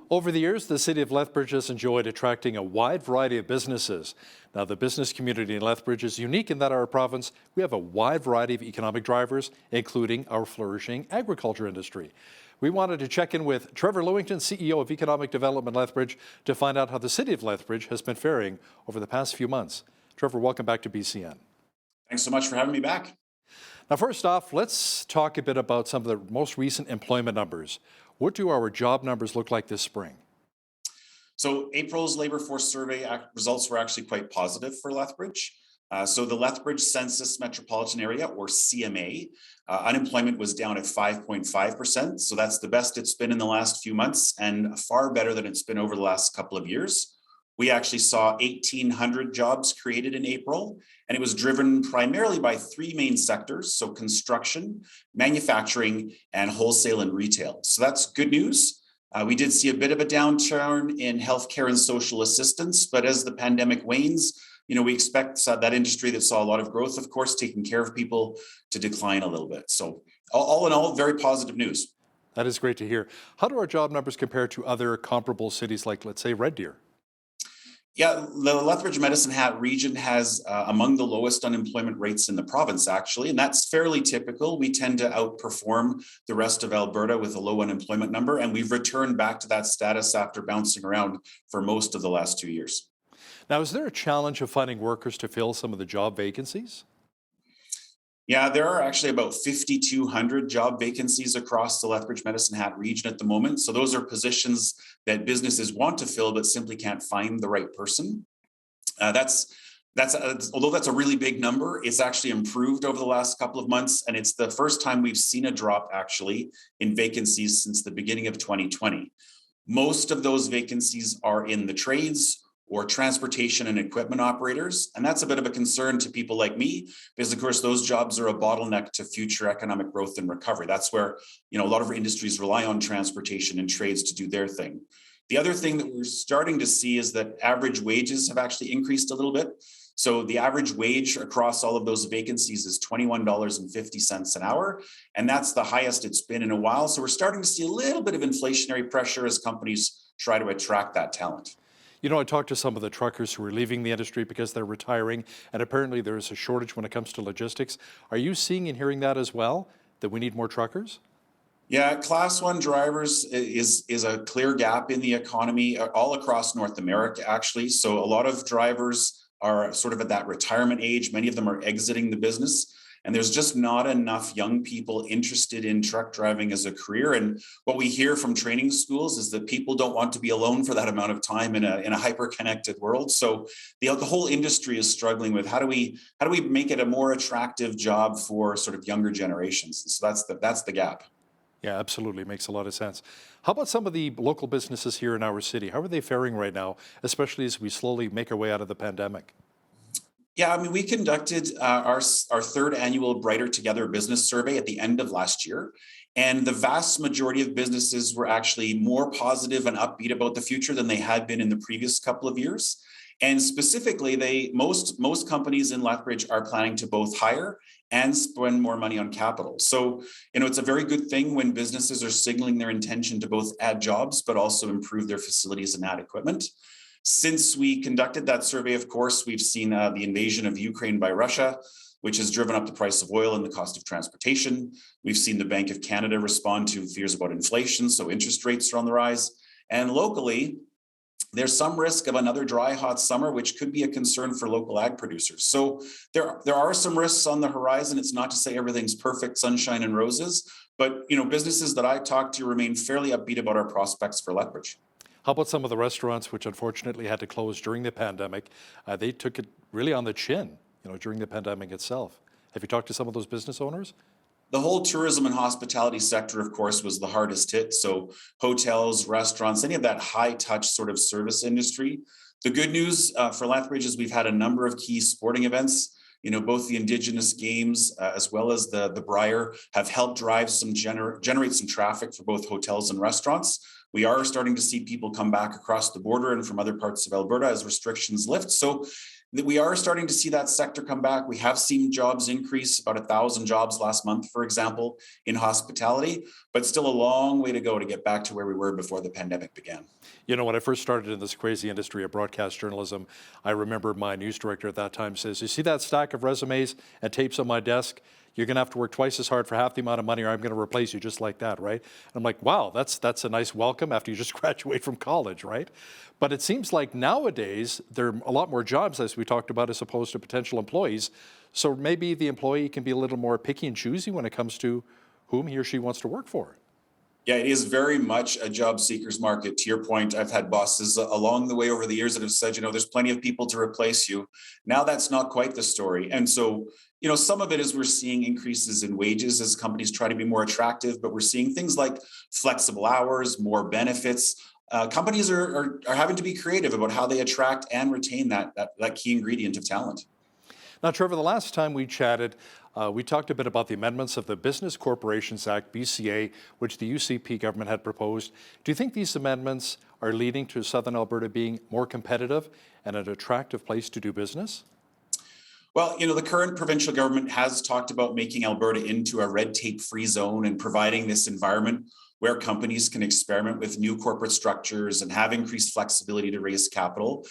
Over the years, the city of Lethbridge has enjoyed attracting a wide variety of businesses. Now, the business community in Lethbridge is unique in that our province, we have a wide variety of economic drivers, including our flourishing agriculture industry. We wanted to check in with Trevor Lewington, CEO of Economic Development Lethbridge, to find out how the city of Lethbridge has been faring over the past few months. Trevor, welcome back to BCN. Thanks so much for having me back. Now, first off, let's talk a bit about some of the most recent employment numbers. What do our job numbers look like this spring? So April's labor force survey results were actually quite positive for Lethbridge. So the Lethbridge Census Metropolitan Area, or CMA, unemployment was down at 5.5%. So that's the best it's been in the last few months and far better than it's been over the last couple of years. We actually saw 1,800 jobs created in April, and it was driven primarily by three main sectors, so construction, manufacturing, and wholesale and retail. So that's good news. We did see a bit of a downturn in healthcare and social assistance, but as the pandemic wanes, we expect that industry that saw a lot of growth, of course, taking care of people, to decline a little bit. So all in all, very positive news. That is great to hear. How do our job numbers compare to other comparable cities like, let's say, Red Deer? Yeah, the Lethbridge Medicine Hat region has among the lowest unemployment rates in the province, actually, and that's fairly typical. We tend to outperform the rest of Alberta with a low unemployment number, and we've returned back to that status after bouncing around for most of the last 2 years. Now, is there a challenge of finding workers to fill some of the job vacancies? Yeah, there are actually about 5,200 job vacancies across the Lethbridge Medicine Hat region at the moment. So those are positions that businesses want to fill, but simply can't find the right person. Although that's a really big number, it's actually improved over the last couple of months, and it's the first time we've seen a drop actually in vacancies since the beginning of 2020. Most of those vacancies are in the trades or transportation and equipment operators. And that's a bit of a concern to people like me, because of course, those jobs are a bottleneck to future economic growth and recovery. That's where, a lot of our industries rely on transportation and trades to do their thing. The other thing that we're starting to see is that average wages have actually increased a little bit. So the average wage across all of those vacancies is $21.50 an hour. And that's the highest it's been in a while. So we're starting to see a little bit of inflationary pressure as companies try to attract that talent. I talked to some of the truckers who are leaving the industry because they're retiring, and apparently there is a shortage when it comes to logistics. Are you seeing and hearing that as well, that we need more truckers? Yeah, Class 1 drivers is a clear gap in the economy all across North America, actually. So a lot of drivers are sort of at that retirement age. Many of them are exiting the business. And there's just not enough young people interested in truck driving as a career. And what we hear from training schools is that people don't want to be alone for that amount of time in a hyper-connected world. So the whole industry is struggling with how do we make it a more attractive job for sort of younger generations. And so that's the gap. Yeah, absolutely. Makes a lot of sense. How about some of the local businesses here in our city? How are they faring right now, especially as we slowly make our way out of the pandemic? Yeah, we conducted our third annual Brighter Together business survey at the end of last year. And the vast majority of businesses were actually more positive and upbeat about the future than they had been in the previous couple of years. And specifically, most companies in Lethbridge are planning to both hire and spend more money on capital. So, it's a very good thing when businesses are signaling their intention to both add jobs, but also improve their facilities and add equipment. Since we conducted that survey, of course, we've seen the invasion of Ukraine by Russia, which has driven up the price of oil and the cost of transportation. We've seen the Bank of Canada respond to fears about inflation, so interest rates are on the rise. And locally, there's some risk of another dry, hot summer, which could be a concern for local ag producers. So there are some risks on the horizon. It's not to say everything's perfect, sunshine and roses, but businesses that I talk to remain fairly upbeat about our prospects for Lethbridge. How about some of the restaurants which unfortunately had to close during the pandemic? They took it really on the chin, during the pandemic itself. Have you talked to some of those business owners? The whole tourism and hospitality sector, of course, was the hardest hit. So hotels, restaurants, any of that high touch sort of service industry. The good news for Lethbridge is we've had a number of key sporting events. Both the Indigenous Games as well as the Brier have helped drive generate some traffic for both hotels and restaurants. We are starting to see people come back across the border and from other parts of Alberta as restrictions lift. So We are starting to see that sector come back. We have seen jobs increase, about 1,000 jobs last month, for example, in hospitality, but still a long way to go to get back to where we were before the pandemic began. You know, when I first started in this crazy industry of broadcast journalism, I remember my news director at that time says, "You see that stack of resumes and tapes on my desk? You're going to have to work twice as hard for half the amount of money, or I'm going to replace you just like that," right? And I'm like, wow, that's a nice welcome after you just graduate from college, right? But it seems like nowadays there are a lot more jobs, as we talked about, as opposed to potential employees. So maybe the employee can be a little more picky and choosy when it comes to whom he or she wants to work for. Yeah, it is very much a job seekers market. To your point, I've had bosses along the way over the years that have said, there's plenty of people to replace you. Now that's not quite the story. And so, some of it is we're seeing increases in wages as companies try to be more attractive, but we're seeing things like flexible hours, more benefits. Companies are having to be creative about how they attract and retain that key ingredient of talent. Now, Trevor, the last time we chatted, we talked a bit about the amendments of the Business Corporations Act, BCA, which the UCP government had proposed. Do you think these amendments are leading to Southern Alberta being more competitive and an attractive place to do business? Well, the current provincial government has talked about making Alberta into a red tape-free zone and providing this environment where companies can experiment with new corporate structures and have increased flexibility to raise capital.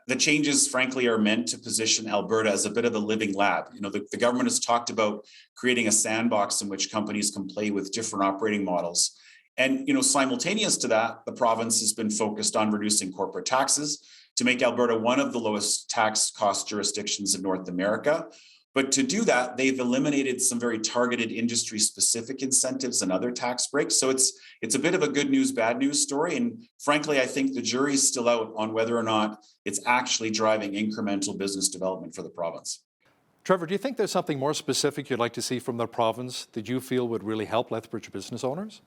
The changes, frankly, are meant to position Alberta as a bit of a living lab. The government has talked about creating a sandbox in which companies can play with different operating models. And, simultaneous to that, the province has been focused on reducing corporate taxes to make Alberta one of the lowest tax cost jurisdictions in North America. But to do that, they've eliminated some very targeted industry-specific incentives and other tax breaks. So it's a bit of a good news, bad news story. And frankly, I think the jury's still out on whether or not it's actually driving incremental business development for the province. Trevor, do you think there's something more specific you'd like to see from the province that you feel would really help Lethbridge business owners?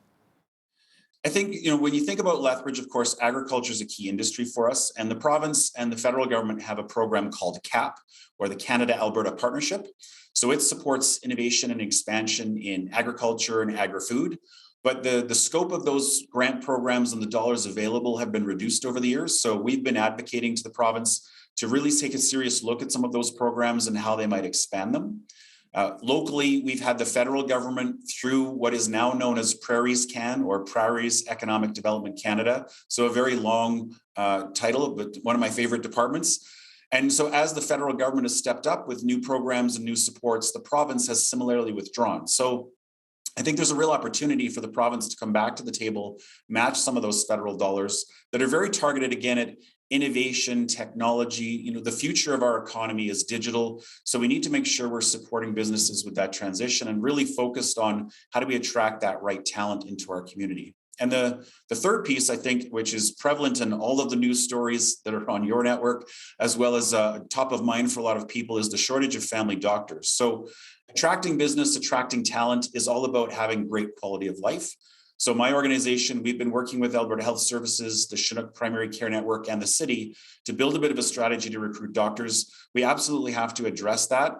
I think, when you think about Lethbridge, of course, agriculture is a key industry for us. And the province and the federal government have a program called CAP, or the Canada-Alberta Partnership. So it supports innovation and expansion in agriculture and agri-food. But the scope of those grant programs and the dollars available have been reduced over the years. So we've been advocating to the province to really take a serious look at some of those programs and how they might expand them. Locally, we've had the federal government through what is now known as Prairies Can, or Prairies Economic Development Canada. So a very long title, but one of my favorite departments. And so as the federal government has stepped up with new programs and new supports, the province has similarly withdrawn. So I think there's a real opportunity for the province to come back to the table, match some of those federal dollars that are very targeted, again, at innovation, technology. The future of our economy is digital. So we need to make sure we're supporting businesses with that transition and really focused on how do we attract that right talent into our community. And the third piece, I think, which is prevalent in all of the news stories that are on your network, as well as top of mind for a lot of people, is the shortage of family doctors. So attracting business, attracting talent is all about having great quality of life. So my organization, we've been working with Alberta Health Services, the Chinook Primary Care Network, and the city to build a bit of a strategy to recruit doctors. We absolutely have to address that.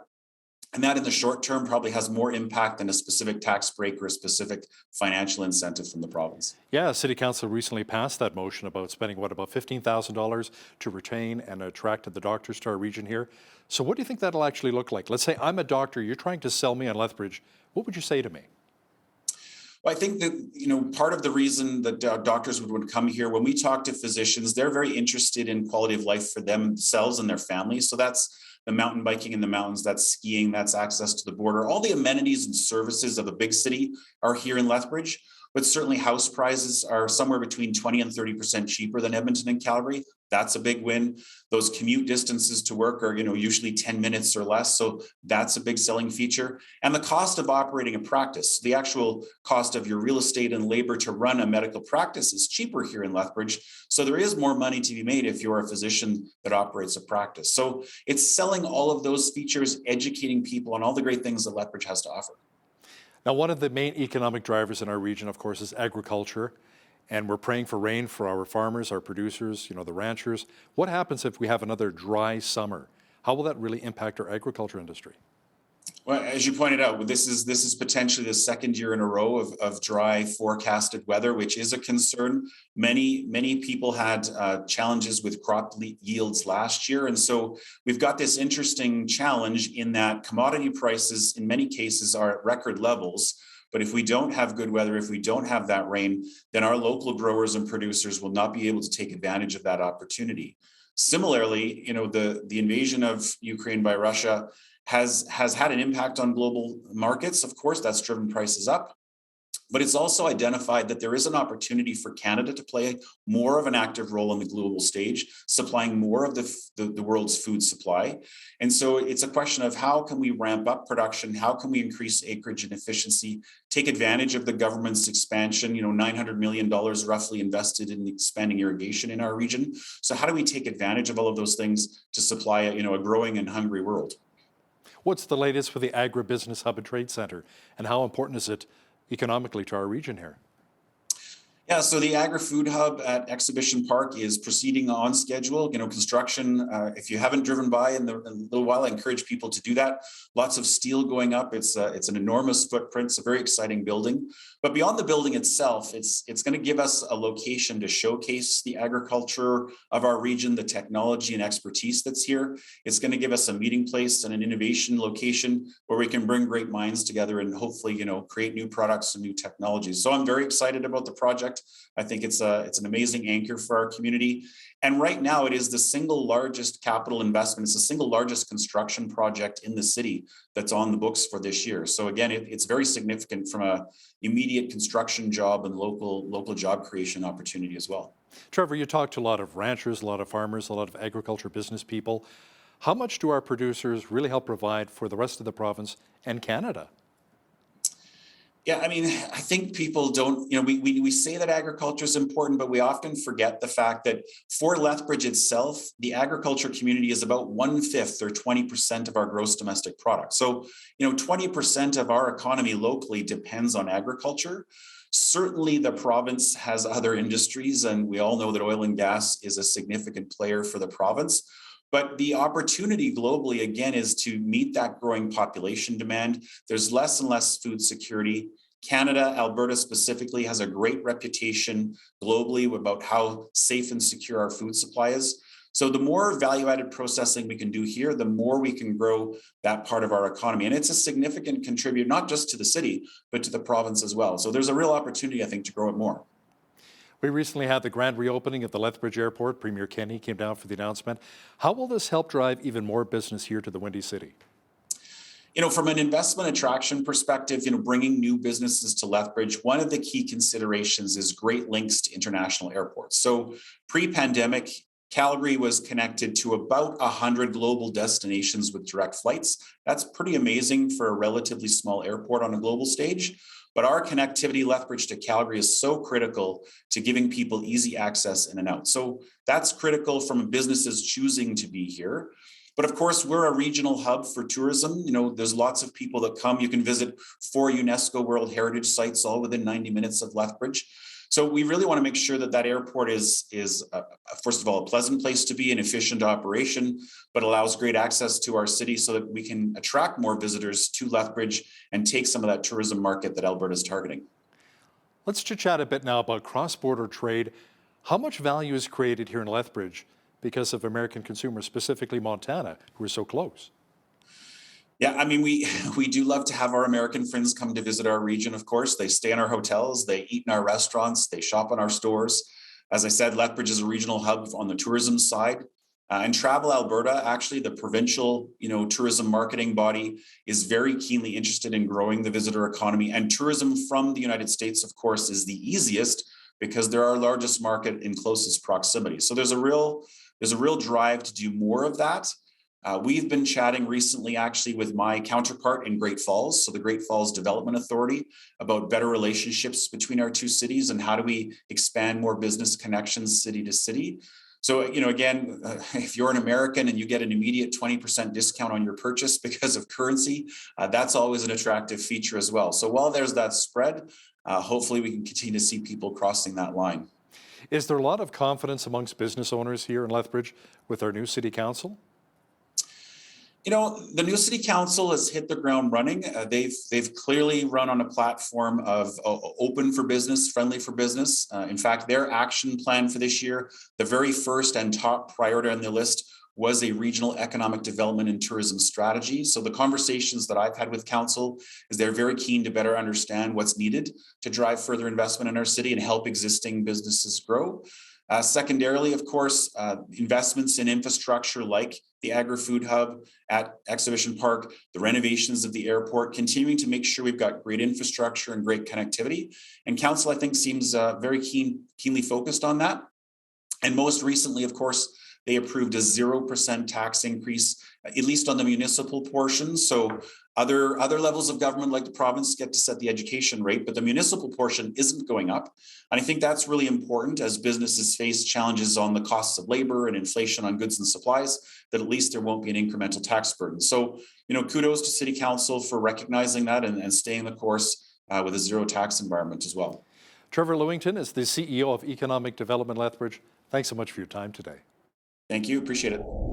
And that in the short term probably has more impact than a specific tax break or a specific financial incentive from the province. Yeah, City Council recently passed that motion about spending, about $15,000 to retain and attract the doctors to our region here. So what do you think that'll actually look like? Let's say I'm a doctor, you're trying to sell me on Lethbridge. What would you say to me? Well, I think that, part of the reason that doctors would come here, when we talk to physicians, they're very interested in quality of life for themselves and their families. So that's the mountain biking in the mountains, that's skiing, that's access to the border. All the amenities and services of a big city are here in Lethbridge, but certainly house prices are somewhere between 20 and 30% cheaper than Edmonton and Calgary. That's a big win. Those commute distances to work are, usually 10 minutes or less. So that's a big selling feature. And the cost of operating a practice, the actual cost of your real estate and labor to run a medical practice is cheaper here in Lethbridge. So there is more money to be made if you're a physician that operates a practice. So it's selling all of those features, educating people on all the great things that Lethbridge has to offer. Now, one of the main economic drivers in our region, of course, is agriculture. And we're praying for rain for our farmers, our producers, the ranchers. What happens if we have another dry summer? How will that really impact our agriculture industry? Well, as you pointed out, this is potentially the second year in a row of dry forecasted weather, which is a concern. Many people had challenges with yields last year, and so we've got this interesting challenge in that commodity prices, in many cases, are at record levels. But if we don't have good weather, if we don't have that rain, then our local growers and producers will not be able to take advantage of that opportunity. Similarly, the invasion of Ukraine by Russia has had an impact on global markets. Of course, that's driven prices up, but it's also identified that there is an opportunity for Canada to play more of an active role on the global stage, supplying more of the world's food supply. And so it's a question of how can we ramp up production? How can we increase acreage and efficiency, take advantage of the government's expansion, $900 million roughly invested in expanding irrigation in our region. So how do we take advantage of all of those things to supply a growing and hungry world? What's the latest for the AgriBusiness Hub and Trade Centre, and how important is it economically to our region here? Yeah, so the Agri-Food Hub at Exhibition Park is proceeding on schedule. Construction, if you haven't driven by in a little while, I encourage people to do that. Lots of steel going up. It's an enormous footprint. It's a very exciting building. But beyond the building itself, it's going to give us a location to showcase the agriculture of our region, the technology and expertise that's here. It's going to give us a meeting place and an innovation location where we can bring great minds together and hopefully, create new products and new technologies. So I'm very excited about the project. I think it's an amazing anchor for our community. And right now it is the single largest capital investment. It's the single largest construction project in the city that's on the books for this year. So again, it's very significant from a immediate construction job and local job creation opportunity as well. Trevor, you talked to a lot of ranchers, a lot of farmers, a lot of agriculture business people. How much do our producers really help provide for the rest of the province and Canada? Yeah, I think people don't, we say that agriculture is important, but we often forget the fact that for Lethbridge itself, the agriculture community is about 1/5 or 20% of our gross domestic product. So, 20% of our economy locally depends on agriculture. Certainly the province has other industries, and we all know that oil and gas is a significant player for the province. But the opportunity globally, again, is to meet that growing population demand. There's less and less food security. Canada, Alberta specifically, has a great reputation globally about how safe and secure our food supply is. So the more value-added processing we can do here, the more we can grow that part of our economy. And it's a significant contributor, not just to the city, but to the province as well. So there's a real opportunity, I think, to grow it more. We recently had the grand reopening at the Lethbridge Airport. Premier Kenney came down for the announcement. How will this help drive even more business here to the Windy City? From an investment attraction perspective, bringing new businesses to Lethbridge, one of the key considerations is great links to international airports. So pre-pandemic, Calgary was connected to about 100 global destinations with direct flights. That's pretty amazing for a relatively small airport on a global stage. But our connectivity, Lethbridge to Calgary, is so critical to giving people easy access in and out. So that's critical from businesses choosing to be here. But of course, we're a regional hub for tourism. There's lots of people that come. You can visit 4 UNESCO World Heritage sites all within 90 minutes of Lethbridge. So we really want to make sure that airport is first of all, a pleasant place to be, an efficient operation, but allows great access to our city so that we can attract more visitors to Lethbridge and take some of that tourism market that Alberta is targeting. Let's chat a bit now about cross-border trade. How much value is created here in Lethbridge because of American consumers, specifically Montana, who are so close? Yeah, we do love to have our American friends come to visit our region, of course. They stay in our hotels, they eat in our restaurants, they shop in our stores. As I said, Lethbridge is a regional hub on the tourism side. And Travel Alberta, actually the provincial, tourism marketing body, is very keenly interested in growing the visitor economy. And tourism from the United States, of course, is the easiest because they're our largest market in closest proximity. So there's a real drive to do more of that. We've been chatting recently, actually, with my counterpart in Great Falls, so the Great Falls Development Authority, about better relationships between our two cities and how do we expand more business connections city to city. So, again, if you're an American and you get an immediate 20% discount on your purchase because of currency, that's always an attractive feature as well. So while there's that spread, hopefully we can continue to see people crossing that line. Is there a lot of confidence amongst business owners here in Lethbridge with our new city council? You know, the new city council has hit the ground running. They've clearly run on a platform of open for business, friendly for business. In fact, their action plan for this year, the very first and top priority on the list was a regional economic development and tourism strategy. So the conversations that I've had with council is they're very keen to better understand what's needed to drive further investment in our city and help existing businesses grow. Secondarily, of course, investments in infrastructure like the Agri-Food Hub at Exhibition Park, the renovations of the airport, continuing to make sure we've got great infrastructure and great connectivity. And council, I think, seems very keenly focused on that. And most recently, of course, they approved a 0% tax increase, at least on the municipal portion. So other levels of government, like the province, get to set the education rate, but the municipal portion isn't going up. And I think that's really important as businesses face challenges on the costs of labor and inflation on goods and supplies, that at least there won't be an incremental tax burden. So, you know, kudos to City Council for recognizing that and staying the course with a zero tax environment as well. Trevor Lewington is the CEO of Economic Development Lethbridge. Thanks so much for your time today. Thank you. Appreciate it.